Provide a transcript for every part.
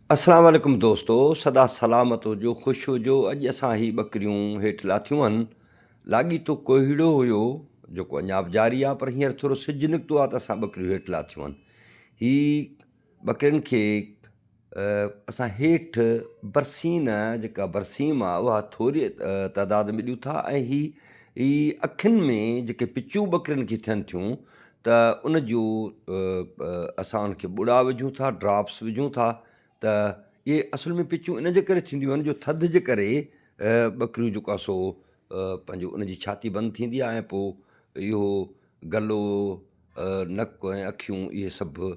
अस्सलाम वालेकुम दोस्तो, सदा सलामत हुजो, ख़ुशि हुजो। अॼु असां ही ॿकरियूं हेठि लाथियूं आहिनि। लाॻीतो कोहीड़ो हुयो जेको अञा बि जारी आहे, पर हींअर थोरो सिजु निकितो आहे त असां ॿकरियूं हेठि लाथियूं आहिनि। ही ॿकरियुनि खे असां हेठि बरसीन जेका बरसीम आहे उहा थोरी तइदाद में ॾियूं था। ऐं ही अखियुनि में जेके पिचूं ॿकरियुनि खे थियनि थियूं त उन जो असां उनखे ॿुड़ा विझूं था, ड्रॉप्स विझूं था। त इहे असुल में पिचूं इन जे करे थींदियूं आहिनि जो थधि जे करे ॿकरियूं जेको आहे सो पंहिंजो उनजी छाती बंदि थींदी आहे ऐं पोइ इहो गलो नकु ऐं अखियूं इहे सभु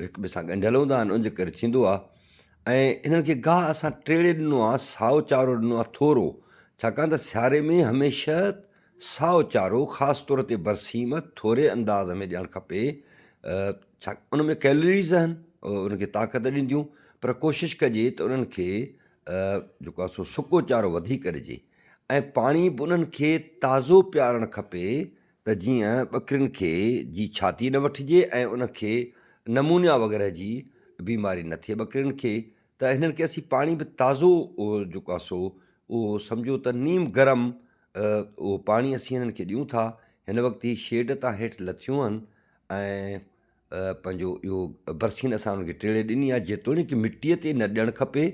हिक ॿिए सां ॻंढियल हूंदा आहिनि, उन जे करे थींदो आहे। ऐं हिननि खे गाह असां टेड़े ॾिनो आहे, साओ चारो ॾिनो आहे थोरो, छाकाणि त सियारे में हमेशह साओ चारो ख़ासि तौर ते बरसीम थोरे अंदाज़ में ॾियणु खपे। छा उन में कैलरीज़ आहिनि, उनखे ताक़त ॾींदियूं, पर कोशिशि कजे त उन्हनि खे जेको आहे सो सुको चारो वधीक ॾिजे। ऐं पाणी बि उन्हनि खे ताज़ो पीआरणु खपे त जीअं ॿकरियुनि खे जी छाती न वठिजे ऐं उनखे नमूनिया वग़ैरह जी बीमारी न थिए ॿकरियुनि खे। त हिननि खे असीं पाणी बि ताज़ो जेको आहे सो उहो सम्झो त नीम गरम उहो पाणी असीं हिननि खे ॾियूं था। हिन वक़्तु ही शेड तां हेठि लथियूं आहिनि ऐं पंहिंजो इहो बरसीन असां उनखे टेड़े ॾिनी आहे, जेतोणीकि मिटीअ ते न ॾियणु खपे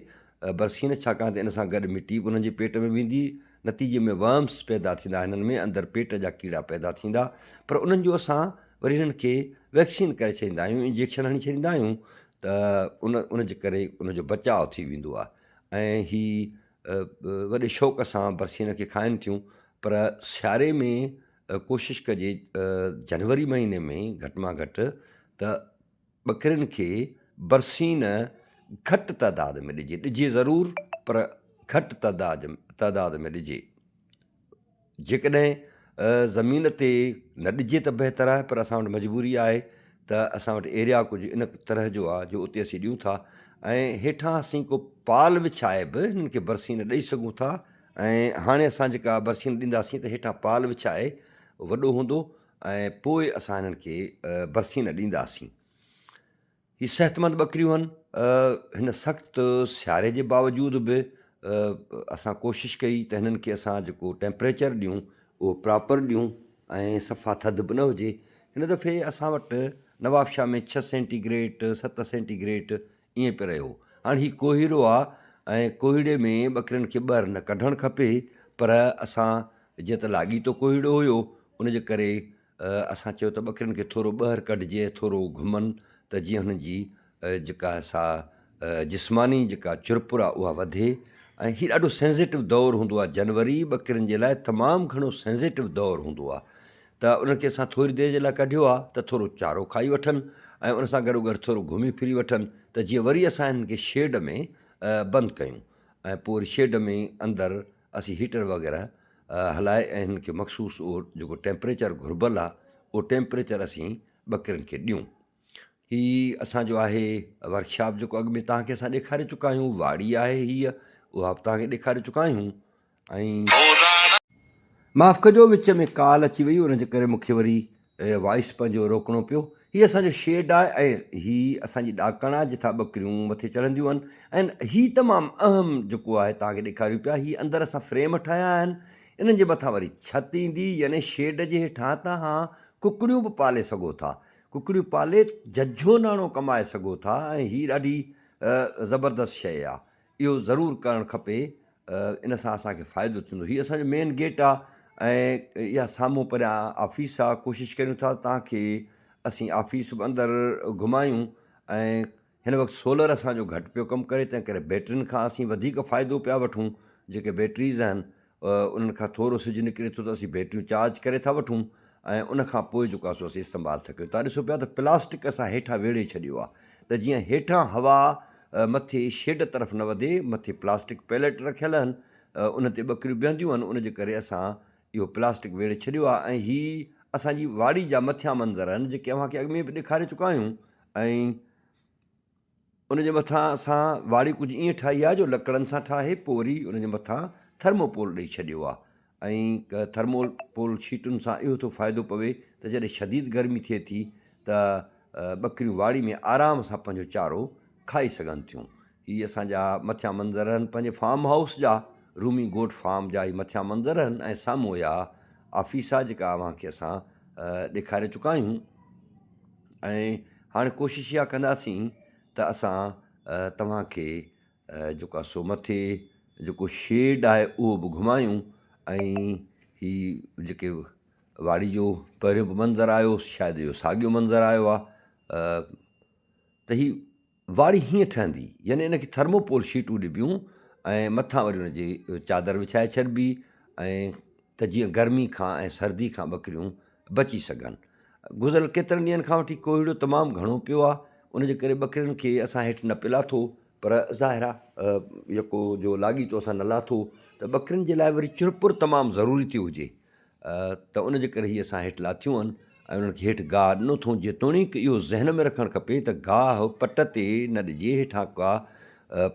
बरसीन, छाकाणि त इन सां गॾु मिटी बि उन्हनि जे पेट में वेंदी, नतीजे में वर्म्स पैदा थींदा हिननि में, अंदरि पेट जा कीड़ा पैदा थींदा। पर उन्हनि जो असां वरी हिननि खे वैक्सीन करे छॾींदा आहियूं, इंजेक्शन हणी छॾींदा आहियूं, त उन जे करे उनजो बचाव थी वेंदो आहे। ऐं ही वॾे शौक़ सां बरसीन खे खाइनि थियूं, पर सियारे में कोशिशि कजे जनवरी महीने में घटि में घटि त ॿकरियुनि खे बरसीन घटि तइदाद में ॾिजे ज़रूरु, पर घटि तइदाद में ॾिजे। जेकॾहिं ज़मीन ते न ॾिजे त बहितरु आहे, पर असां वटि मजबूरी आहे त असां वटि एरिया कुझु इन तरह जो आहे जो उते असीं ॾियूं था। ऐं हेठां असीं को पाल विछाए बि हिननि खे बरसीन ॾेई सघूं था। ऐं हाणे असां जेका बरसीन ॾींदासीं त हेठां पाल विछाए वॾो हूंदो ऐं पोइ असां हिननि खे बरसीन ॾींदासीं। ही सेहतमंद ॿकरियूं आहिनि। हिन सख़्तु सियारे जे बावजूदि बि असां कोशिशि कई त हिननि खे असां जेको टेम्परेचर ॾियूं उहो प्रॉपर ॾियूं ऐं सफ़ा थधि बि न हुजे। हिन दफ़े असां वटि नवाबशाह में 6 सेंटीग्रेड 7 सेंटीग्रेड ईअं पियो रहियो। हाणे हीउ कोहीड़ो आहे ऐं कोहीड़े में ॿकरियुनि खे ॿाहिरि न कढणु खपे, पर असां जीअं त लाॻीतो कोहीड़ो हुयो, उनजे करे असां चयो त ॿकरियुनि खे थोरो ॿाहिरि कढिजे, थोरो घुमनि, त जीअं हुननि जी जेका जिस्मानी जेका चुरपुर आहे उहा वधे। ऐं हीउ ॾाढो सेंसिटिव दौरु हूंदो आहे, जनवरी ॿकरियुनि जे लाइ तमामु घणो सेंसिटिव दौरु हूंदो आहे। त उन्हनि खे असां थोरी देरि जे लाइ कढियो आहे त थोरो चारो खाई वठनि ऐं उन सां गॾो गॾु थोरो घुमी फिरी वठनि, त जीअं वरी असां हिननि खे शेड में बंदि कयूं ऐं पोइ वरी शेड में अंदरि असीं हीटर वग़ैरह हलाए ऐं हिननि खे मख़सूसु उहो जेको टेम्परेचर घुरिबल आहे उहो टेम्परेचर असीं ॿकरियुनि खे ॾियूं। ही असांजो आहे वर्कशॉप जेको अॻु में तव्हांखे असां ॾेखारे चुका आहियूं, वाड़ी आहे हीअ, उहा बि तव्हांखे ॾेखारे चुका आहियूं। ऐं माफ़ु कजो, विच में कॉल अची वई, उनजे करे मूंखे वरी वॉइस पंहिंजो रोकणो पियो। हीअ असांजो शेड आहे ऐं हीअ असांजी ॾाकण आहे जिथां ॿकरियूं मथे चढ़ंदियूं आहिनि। ऐं हीअ तमामु अहम जेको आहे तव्हांखे ॾेखारियूं पिया, हीअ अंदरि असां फ्रेम ठाहिया आहिनि, इन्हनि जे मथां वरी छिति ईंदी, यानी शेड जे हेठां तव्हां कुकड़ियूं बि पाले सघो था, कुकड़ियूं पाले झझो नाणो कमाए सघो था। ऐं हीअ ॾाढी ज़बरदस्त शइ आहे, इहो ज़रूरु करणु खपे, इन सां असांखे फ़ाइदो थींदो। हीअ असांजो मेन गेट आहे ऐं इहा साम्हूं परियां ऑफ़िस आहे। कोशिशि कयूं था तव्हांखे असीं ऑफ़िस बि अंदरि घुमायूं। ऐं हिन वक़्तु सोलर असांजो घटि पियो कमु करे, तंहिं करे बैटरियुनि खां असीं वधीक फ़ाइदो पिया वठूं। जेके बैटरीज़ आहिनि उन्हनि खां थोरो सिजु निकिरे थो त असीं बैटरियूं चार्ज करे था वठूं ऐं उनखां पोइ जेको आहे सो असीं इस्तेमालु था कयूं। तव्हां ॾिसो पिया त प्लास्टिक असां हेठां वेड़े छॾियो आहे, त जीअं हेठां हवा मथे शेड तरफ़ न वधे, मथे प्लास्टिक पैलेट रखियल आहिनि, उन ते ॿकरियूं बीहंदियूं आहिनि, उनजे करे असां इहो प्लास्टिक वेड़े छॾियो आहे। ऐं हीअ असांजी वाड़ी जा मथियां मंदर आहिनि जेके अव्हांखे अॻु में बि ॾेखारे चुका आहियूं। ऐं उनजे मथां असां वाड़ी कुझु ईअं ठाही आहे जो लकड़नि सां ठाहे, पोइ वरी उनजे मथां थर्मोपोल ॾेई छॾियो आहे। ऐं थर्मोपोल शीटुनि सां इहो थो फ़ाइदो पवे त जॾहिं शदीद गर्मी थिए थी त ॿकरियूं वाड़ी में आराम सां पंहिंजो चारो खाई सघनि थियूं। हीअ असांजा मथियां मंज़र आहिनि पंहिंजे फार्म हाउस जा, रूमी गोट फार्म जा ही मथियां मंज़र आहिनि ऐं साम्हूं या ऑफिस आहे जेका अव्हांखे असां ॾेखारे चुका आहियूं। ऐं हाणे कोशिशि इहा कंदासीं त असां तव्हांखे जेको आहे सो मथे जेको शेड आहे उहो बि घुमायूं ऐं ही जेके वाड़ी जो पहिरियों बि मंज़रु आयो, शायदि इहो साॻियो मंज़रु आयो आहे। त ही वाड़ी हीअं ठहंदी, यानी इनखे थर्मोपोल शीटूं ॾिबियूं ऐं मथां वरी हुनजी चादर विछाए छॾिबी ऐं त जीअं गर्मी खां ऐं सर्दी खां ॿकरियूं बची सघनि। गुज़िरियल केतिरनि ॾींहंनि खां वठी कोहीड़ो तमामु घणो पियो आहे, उनजे करे ॿकरियुनि खे असां हेठि न पिए लाथो, पर ज़ाहिर आहे यको जो लाॻीतो असां न लाथो त ॿकरियुनि जे लाइ वरी चुरपुर तमामु ज़रूरी थी हुजे, त उनजे करे हीअ असां हेठि लाथियूं आहिनि ऐं उन्हनि खे हेठि गाह ॾिनो अथऊं। जेतोणीकि इहो ज़हन में रखणु खपे त गाह पट ते न ॾिजे, हेठां का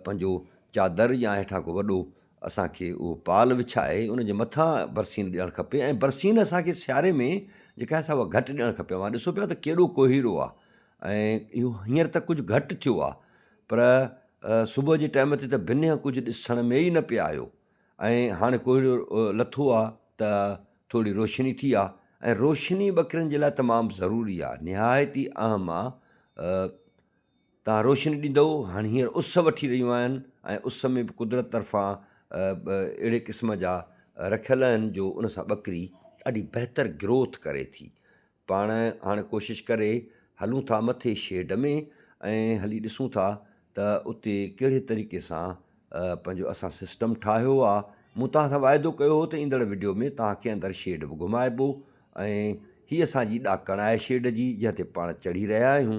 पंहिंजो चादर या हेठां को वॾो असांखे उहो पाल विछाए उनजे मथां बरसीन ॾियणु खपे। ऐं बरसीन असांखे सियारे में जेका आहे सा उहा घटि ॾियणु खपे। मां ॾिसो पिया त केॾो कोहीड़ो आहे ऐं इहो हींअर त कुझु घटि थियो आहे, पर सुबुह जे टाइम ते त भिन्ह कुझु ॾिसण में ई न पिए आयो ऐं हाणे कोहीड़ो लथो आहे त थोरी रोशनी थी आहे ऐं रोशनी ॿकरियुनि जे लाइ तमामु ज़रूरी आहे, निहायती अहम आहे। तव्हां रोशनी ॾींदव, हाणे हींअर उस वठी रहियूं आहिनि ऐं उस में बि कुदरत तरफ़ां अहिड़े क़िस्म जा रखियल आहिनि जो उन सां ॿकरी ॾाढी बहितर ग्रोथ करे थी। पाण हाणे कोशिशि करे हलूं था मथे शेड में ऐं हली ॾिसूं था त उते कहिड़े तरीक़े सां पंहिंजो असां सिस्टम ठाहियो आहे। मूं तव्हां सां वाइदो कयो हो त ईंदड़ वीडियो में तव्हांखे अंदरि शेड बि घुमाइबो ऐं हीअ असांजी ॾाकण आहे शेड जी, जंहिं ते पाण चढ़ी रहिया आहियूं।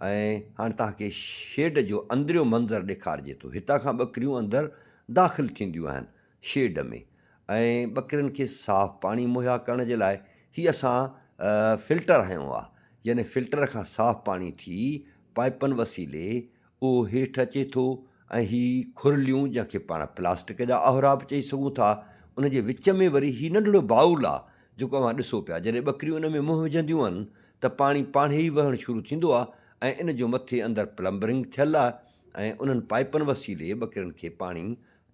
ऐं हाणे तव्हांखे शेड जो अंदरियो मंज़रु ॾेखारिजे थो। हितां खां ॿकरियूं अंदरि दाख़िलु थींदियूं आहिनि शेड में ऐं ॿकरियुनि खे साफ़ु पाणी मुहैया करण जे लाइ हीअ असां फिल्टर हयो आहे, यानी फिल्टर खां साफ़ु पाणी थी पाइपनि वसीले उहो हेठि अचे थो ऐं हीअ खुरलियूं जंहिंखे पाण प्लास्टिक जा आहरा बि चई सघूं था, उनजे विच में वरी हीअ नंढिड़ो बाउल आहे जेको अव्हां ॾिसो पिया। जॾहिं ॿकरियूं उन में मुंहुं विझंदियूं आहिनि त पाणी पाण ई वहणु शुरू थींदो आहे ऐं इन जो मथे अंदरि प्लम्बरिंग थियलु आहे ऐं उन्हनि पाइपनि वसीले ॿकरियुनि खे पाणी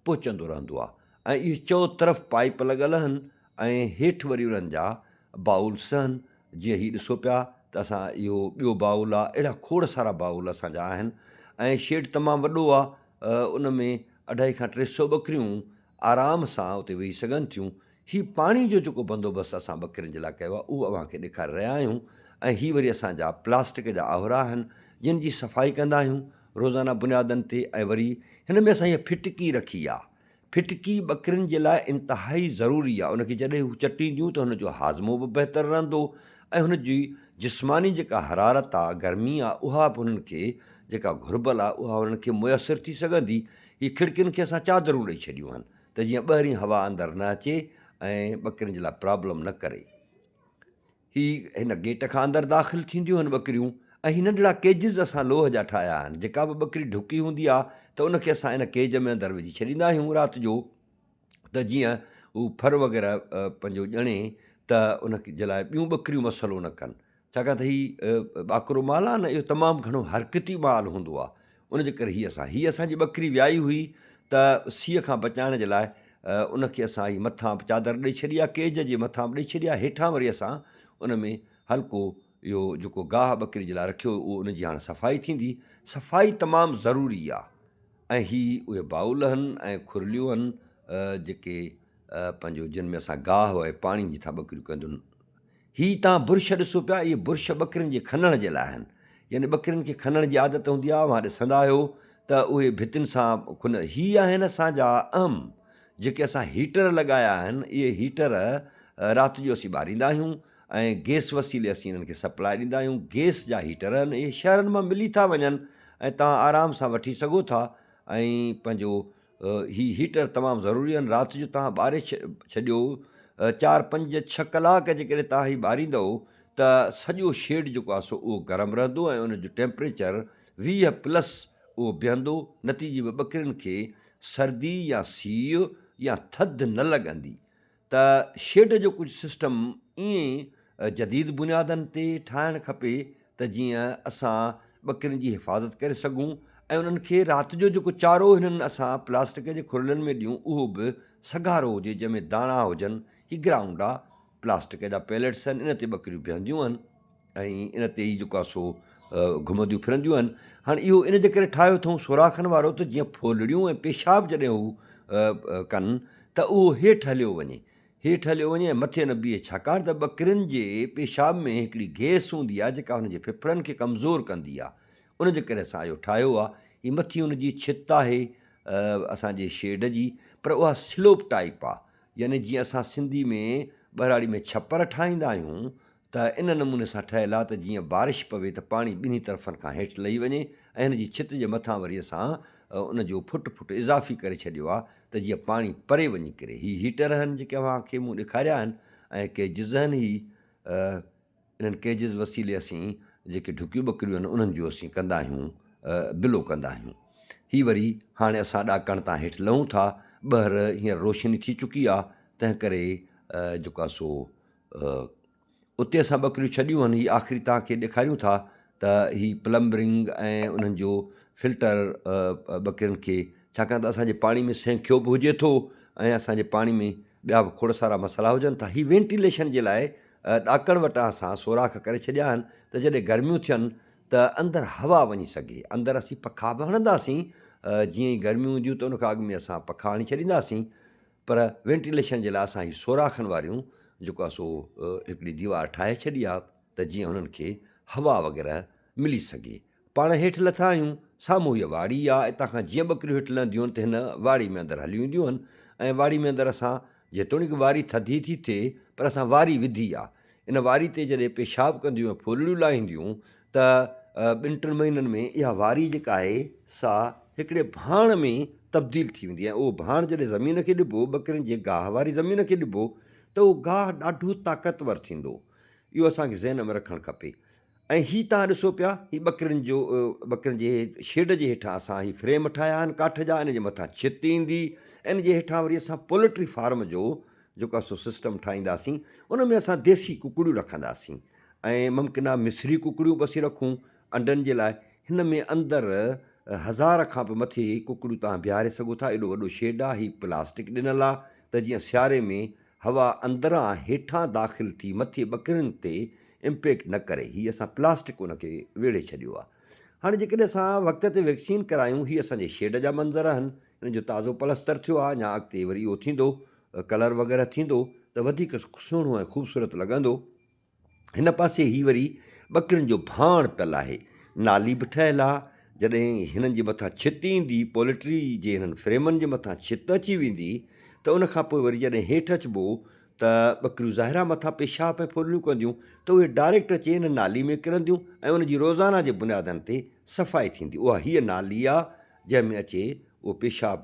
पहुचंदो रहंदो आहे। ऐं इहे चओ तरफ़ पाइप लॻल आहिनि ऐं हेठि वरी उन्हनि जा बाउल्स आहिनि। जीअं हीअ ॾिसो पिया त असां इहो ॿियो बाउल आहे, अहिड़ा खोड़ सारा बाउल असांजा आहिनि ऐं शेड तमामु वॾो आहे। उन में 250 खां 300 ॿकरियूं आराम सां उते वेही सघनि थियूं। हीअ पाणी जो जेको बंदोबस्तु असां ॿकरियुनि जे लाइ कयो आहे उहो अव्हांखे ॾेखारे रहिया आहियूं। ऐं हीअ वरी असांजा प्लास्टिक जा आवरा आहिनि जिन जी सफ़ाई कंदा आहियूं रोज़ाना बुनियादनि ते। ऐं वरी हिन में असां हीअ फिटकी रखी आहे। फिटकी ॿकरियुनि जे लाइ इंतिहाई ज़रूरी आहे। उनखे जॾहिं हू चटींदियूं त हुनजो हाज़मो बि बहितरु रहंदो ऐं हुनजी जिस्मानी जेका हरारत आहे, गर्मी आहे, उहा बि उन्हनि खे जेका घुर्बल आहे उहा उन्हनि खे मुयसरु थी सघंदी। हीअ खिड़कियुनि खे असां चादरूं ॾेई छॾियूं आहिनि त जीअं ॿाहिरीं हवा अंदरि न अचे ऐं ॿकरियुनि जे लाइ प्रॉब्लम न करे। हीअ हिन गेट खां अंदरि दाख़िलु थींदियूं आहिनि ॿकरियूं ऐं हीअ नंढिड़ा केजिस असां लोह जा ठाहिया आहिनि। जेका बि ॿकरी ढुकी हूंदी आहे त उनखे असां इन केज में अंदरि विझी छॾींदा आहियूं राति जो, त जीअं हू फर वग़ैरह पंहिंजो ॼणे त उनखे जे लाइ ॿियूं ॿकरियूं मसइलो न कनि। छाकाणि त हीअ ॿाकरो माल आहे न, इहो तमामु घणो हरकती माल हूंदो आहे। उनजे करे हीअ असांजी ॿकरी वियाई हुई त सीअ खां बचाइण जे लाइ उनखे असां हीअ मथां चादर ॾेई छॾी आहे, केज जे मथां बि ॾेई छॾी आहे, हेठां वरी असां उन में हल्को इहो जेको गाह ॿकरी जे लाइ रखियो उहो उनजी हाणे सफ़ाई थींदी। सफ़ाई तमामु ज़रूरी आहे। ऐं हीअ उहे बाउल आहिनि ऐं खुरलियूं आहिनि जेके पंहिंजो जिन में असां गाह ऐं पाणी जिथां ॿकरियूं कंदियूं आहिनि। हीअ तव्हां बुर्श ॾिसो पिया, इहे बुर्श ॿकरियुनि जे खनण जे लाइ आहिनि। यानी ॿकरियुनि खे खनण जी आदत हूंदी आहे, मां ॾिसंदा आहियो त उहे भितियुनि सां खुन। हीअ आहिनि असांजा जेके असां हीटर लॻाया आहिनि। इहे हीटर राति जो असीं ॿारींदा आहियूं ऐं गैस वसीले असीं इन्हनि खे सप्लाई ॾींदा आहियूं। गैस जा हीटर आहिनि, इहे शहरनि मां मिली था वञनि ऐं तव्हां आराम सां वठी सघो था। ऐं पंहिंजो हीटर तमामु ज़रूरी आहिनि। राति जो तव्हां ॿारे छॾियो 4, 5, 6 कलाक जेकॾहिं तव्हां हीअ ॿारींदव त सॼो शेड जेको आहे सो उहो गरम रहंदो ऐं उनजो टेम्परेचर 20+ उहो बीहंदो। नतीजे में ॿकरियुनि खे सर्दी या सीउ या थधि न लॻंदी। त शेड जो कुझु सिस्टम ईअं जदीद बुनियादनि ते ठाहिणु खपे त जीअं असां ॿकरियुनि जी हिफ़ाज़त करे सघूं ऐं उन्हनि खे राति जो जेको चारो हिननि असां प्लास्टिक जे खुरलनि में ॾियूं उहो बि सघारो हुजे, जंहिंमें दाणा हुजनि। हीअ ग्राउंड आहे, प्लास्टिक जा पैलेट्स आहिनि, इन ते ॿकरियूं बीहंदियूं आहिनि ऐं इन ते ई जेको आहे सो घुमंदियूं फिरंदियूं आहिनि। हाणे इहो इन जे करे ठाहियो अथऊं सोराखनि वारो, त जीअं फोलड़ियूं ऐं पेशाब जॾहिं हू कनि त उहो हेठि हलियो वञे ऐं मथे न बीहे, छाकाणि त ॿकरियुनि जे पेशाब में हिकिड़ी गैस हूंदी आहे जेका हुनजे फेफड़नि खे कमज़ोर कंदी आहे। उन जे करे असां इहो ठाहियो आहे। हीअ मथी हुनजी छित आहे असांजे शेड जी, पर उहा स्लोप टाइप आहे, यानी जीअं असां सिंधी में ॿराड़ी में छपर ठाहींदा आहियूं त इन नमूने सां ठहियलु आहे त जीअं बारिश पवे त पाणी ॿिन्ही तरफ़नि खां हेठि लही वञे ऐं हिन जी छित जे मथां वरी असां उनजो फुट इज़ाफ़ी करे छॾियो आहे त जीअं पाणी परे वञी करे। हीअ हीटर आहिनि जेके अव्हांखे मूं ॾेखारिया आहिनि ऐं केजिस आहिनि। इन्हनि केजिस वसीले असीं जेके ढुकियूं ॿकरियूं आहिनि उन्हनि जो असीं कंदा आहियूं, बिलो कंदा आहियूं। हीअ वरी हाणे असां ॾाकण तां हेठि लहूं था, ॿाहिरि हींअर रोशनी थी चुकी आहे, तंहिं करे जेको आहे सो उते असां ॿकरियूं छॾियूं आहिनि। हीअ आख़िरी तव्हांखे ॾेखारियूं था त हीअ प्लम्बरिंग ऐं उन्हनि जो फिल्टर ॿकरियुनि खे, छाकाणि त असांजे पाणी में सेंखियो बि हुजे थो ऐं असांजे पाणी में ॿिया बि खोड़ सारा मसाला हुजनि था। हीअ वेंटिलेशन जे लाइ ॾाकण वटां असां सोराख करे छॾिया आहिनि त जॾहिं गर्मियूं थियनि त अंदरि हवा वञी सघे। अंदरि असीं पखा बि हणंदासीं, जीअं ई गर्मियूं हूंदियूं त उनखां अॻु में असां पखा हणी छॾींदासीं, पर वेंटिलेशन जे लाइ असां हीअ सोराखनि वारियूं जेको आहे सो हिकिड़ी दीवार ठाहे छॾी आहे त जीअं हुननि खे हवा वग़ैरह मिली सघे। पाण हेठि लथा आहियूं, साम्हूं हीअ वाड़ी आहे, हितां खां जीअं ॿकरियूं हेठि लहंदियूं आहिनि त हिन वाड़ी में अंदरि हली वेंदियूं आहिनि ऐं वाड़ी में अंदरि असां जेतोणीकि वारी थधी थी थिए पर असां वारी विधी आहे। इन वारी ते जॾहिं पेशाब कंदियूं ऐं फुलड़ियूं लाहींदियूं त 2-3 महीननि में इहा वारी जेका आहे सा हिकिड़े भाण में तब्दील थी वेंदी आहे। उहो भाण जॾहिं ज़मीन खे ॾिबो, ॿकरियुनि जे गाह वारी ज़मीन खे ॾिबो त उहो गाह ॾाढो ताक़तवर थींदो। इहो असांखे ज़हन में रखणु खपे। ऐं हीअ तव्हां ॾिसो पिया, हीअ ॿकरियुनि जे शेड जे हेठां असां हीअ फ्रेम ठाहिया आहिनि काठ जा, इन जे मथां छित ईंदी, इन जे हेठां वरी असां पोल्ट्री फार्म जो जेको आहे सो सिस्टम ठाहींदासीं। उन में असां देसी कुकड़ियूं रखंदासीं ऐं मुमकिन आहे मिस्री कुकड़ियूं बि असीं रखूं अंडनि जे लाइ। हिन में अंदरि 1000 खां बि मथे कुकड़ियूं तव्हां बीहारे सघो था। एॾो वॾो शेड आहे। हीअ प्लास्टिक ॾिनल आहे त जीअं सियारे में हवा अंदरां हेठां दाख़िल थी मथे ॿकरियुनि ते इम्पेक्ट न करे। हीअ असां प्लास्टिक उनखे वेढ़े छॾियो आहे। हाणे जेकॾहिं असां वक़्त ते वैक्सीन करायूं, हीअ असांजे शेड जा मंज़र आहिनि। हिन जो ताज़ो पलस्तर थियो आहे, या अॻिते वरी इहो थींदो, कलर वग़ैरह थींदो त वधीक सुहिणो ऐं ख़ूबसूरत लॻंदो। हिन पासे हीअ वरी ॿकरियुनि जो भाण पियल आहे, नाली बि ठहियलु आहे। जॾहिं हिननि जे मथां छित ईंदी, पोल्ट्री जे हिननि फ्रेमनि जे मथां छित अची वेंदी त उनखां पोइ वरी जॾहिं हेठि अचिबो त ॿकरियूं ज़ाहिरा मथां पेशाब ऐं फुलियूं कंदियूं त उहे डायरेक्ट अची हिन नाली में किरंदियूं ऐं उनजी रोज़ाना जे बुनियादनि ते सफ़ाई थींदी। उहा हीअ नाली आहे जंहिंमें अचे उहो पेशाब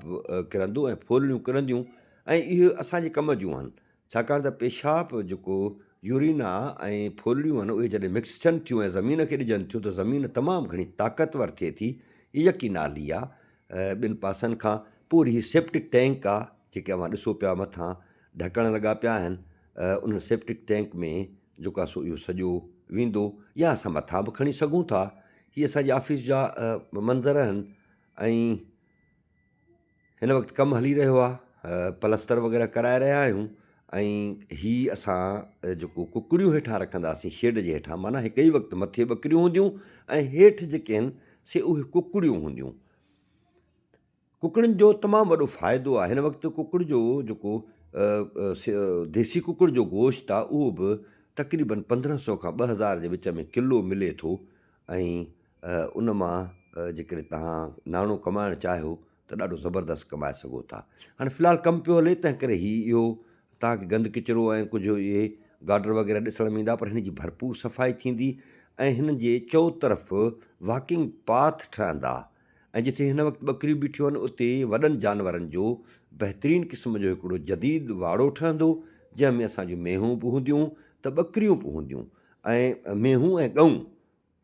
किरंदो ऐं फुलियूं किरंदियूं ऐं इहे असांजे कम जूं आहिनि। छाकाणि त पेशाब जेको यूरिन आहे ऐं फुलियूं आहिनि, उहे जॾहिं मिक्स थियनि थियूं ऐं ज़मीन खे ॾिजनि थियूं त ज़मीन तमामु घणी ताक़तवर थिए थी। हीअ यकी नाली आहे। ॿिनि पासनि खां पूरी हीअ सेप्टिक टैंक आहे, जेके अव्हां ॾिसो पिया मथां ढकण लॻा पिया आहिनि। उन सेप्टिक टैंक में जेको आहे सो इहो सॼो वेंदो, या असां मथां बि खणी सघूं था। हीअ असांजे ऑफिस जा मंज़र आहिनि ऐं हिन वक़्तु कमु हली रहियो आहे, पलस्तर वग़ैरह कराए रहिया आहियूं। ऐं हीअ असां जेको कुकड़ियूं हेठां रखंदासीं शेड जे हेठां, माना हिकु ई वक़्तु मथे ॿकरियूं हूंदियूं ऐं हेठि जेके आहिनि से उहे कुकड़ियूं हूंदियूं। कुकड़ियुनि जो तमामु वॾो फ़ाइदो आहे। हिन वक़्तु कुकड़ जो जेको देसी कुकड़ जो गोश्त आहे उहो बि तक़रीबन 1500 खां 2000 जे विच में किलो मिले थो। ऐं उन मां जेकॾहिं तव्हां नाणो कमाइणु चाहियो त ॾाढो ज़बरदस्तु कमाए सघो था। हाणे फ़िलहालु कमु पियो हले, तंहिं करे इहो तव्हांखे गंद किचिरो ऐं कुझु इहे गाडर वग़ैरह ॾिसण में ईंदा, पर हिन जी भरपूर सफ़ाई थींदी ऐं हिन जे चौतरफ़ वॉकिंग पाथ ठहंदा। ऐं जिथे हिन वक़्तु ॿकरियूं बीठियूं आहिनि उते वॾनि जानवरनि जो बहितरीनु क़िस्म जो हिकिड़ो जदीद वाड़ो ठहंदो, जंहिंमें असांजूं मेहूं बि हूंदियूं त ॿकरियूं बि हूंदियूं। ऐं मेहूं ऐं ॻऊं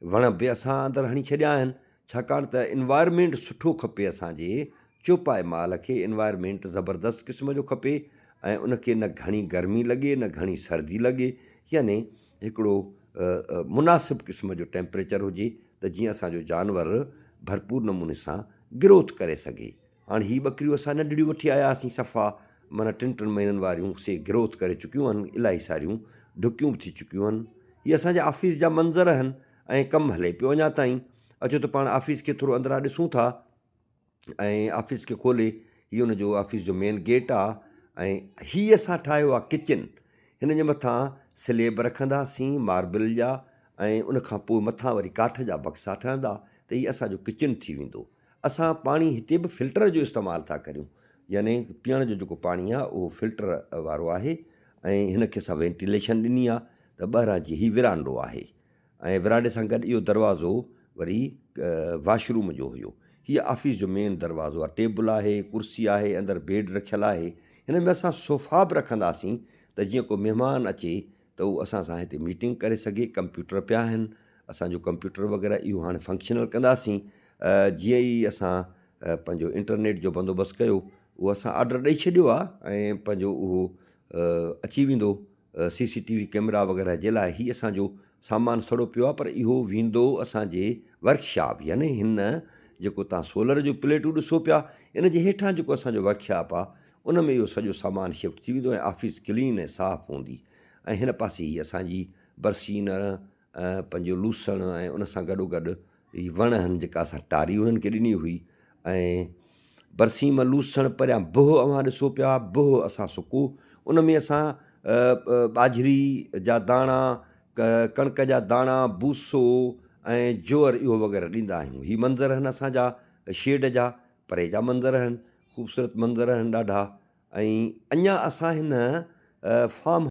वण बि असां अंदरि हणी छॾिया आहिनि, छाकाणि त इन्वायरमेंट सुठो खपे असांजे चौपाए माल खे। इन्वायरमेंट ज़बरदस्तु क़िस्म जो खपे ऐं उनखे न घणी गर्मी लॻे न घणी सर्दी लॻे, यानी हिकिड़ो मुनासिबु क़िस्म जो टेम्परेचर हुजे त जीअं असांजो जानवर भरपूर नमूने सां ग्रोथ करे सघे। हाणे हीअ ॿकरियूं असां नंढड़ियूं वठी आया हुआसीं सफ़ा माना 3 महीननि वारियूं, से ग्रोथ करे चुकियूं आहिनि, इलाही सारियूं ढुकियूं बि थी चुकियूं आहिनि। इहे असांजे ऑफ़िस जा मंज़र आहिनि ऐं कमु हले पियो अञा ताईं। अचो त पाण ऑफ़िस खे थोरो अंदरां ॾिसूं था ऐं ऑफ़िस खे खोले, हीअ हुनजो ऑफ़िस जो मेन गेट आहे ऐं हीअ असां ठाहियो आहे किचन। हिन जे मथां स्लेब रखंदासीं मार्बल जा ऐं उनखां पोइ मथां वरी काठ जा बक्सा ठहंदा, त हीअ असांजो किचन थी वेंदो। असां पाणी हिते बि फिल्टर जो इस्तेमालु था करियूं, यानी पीअण जो जेको पाणी आहे उहो फिल्टर वारो आहे ऐं हिन खे असां वेंटिलेशन ॾिनी आहे। त ॿाहिरां जी हीउ विरांडो आहे ऐं विरांडे सां गॾु इहो दरवाज़ो वरी वॉशरूम जो हुयो। हीअ ऑफ़िस जो मेन दरवाज़ो आहे, टेबल आहे, कुर्सी आहे, अंदरि बेड रखियलु आहे। हिन में असां सोफ़ा बि रखंदासीं त जीअं को महिमान अचे त उहो असां सां हिते मीटिंग करे सघे। कंप्यूटर पिया आहिनि, असांजो कंप्यूटर वग़ैरह इहो हाणे फंक्शनल कंदासीं। जीअं ई असां पंहिंजो इंटरनेट जो बंदोबस्तु कयो, उहो असां ऑडर ॾेई छॾियो आहे ऐं पंहिंजो उहो अची वेंदो CCTV कैमरा वग़ैरह जे लाइ। हीअ असांजो सामान सड़ो पियो आहे, पर इहो वेंदो असांजे वर्कशॉप, यानी हिन जेको तव्हां सोलर जो प्लेटूं ॾिसो पिया, इन जे हेठां जेको असांजो वर्कशॉप आहे उन में इहो सॼो सामान शिफ्ट थी वेंदो ऐं ऑफ़िस क्लीन ऐं साफ़ु हूंदी। ऐं हिन पासे हीअ असांजी बरसीन पंहिंजो लूसण ऐं उन सां गॾोगॾु हीअ वण आहिनि जेका असां टारी उन्हनि खे ॾिनी हुई। ऐं बरसीम लूसण परियां बोह अवां ॾिसो पिया, बोह असां सुको, उन में असां ॿाझिरी जा दाणा, कणिक जा दाणा, बूसो ऐं जोअर इहो वग़ैरह ॾींदा आहियूं। हीअ मंज़र आहिनि असांजा शेड जा, परे जा मंज़र आहिनि, ख़ूबसूरत मंज़र आहिनि ॾाढा। ऐं अञा असां हिन फार्म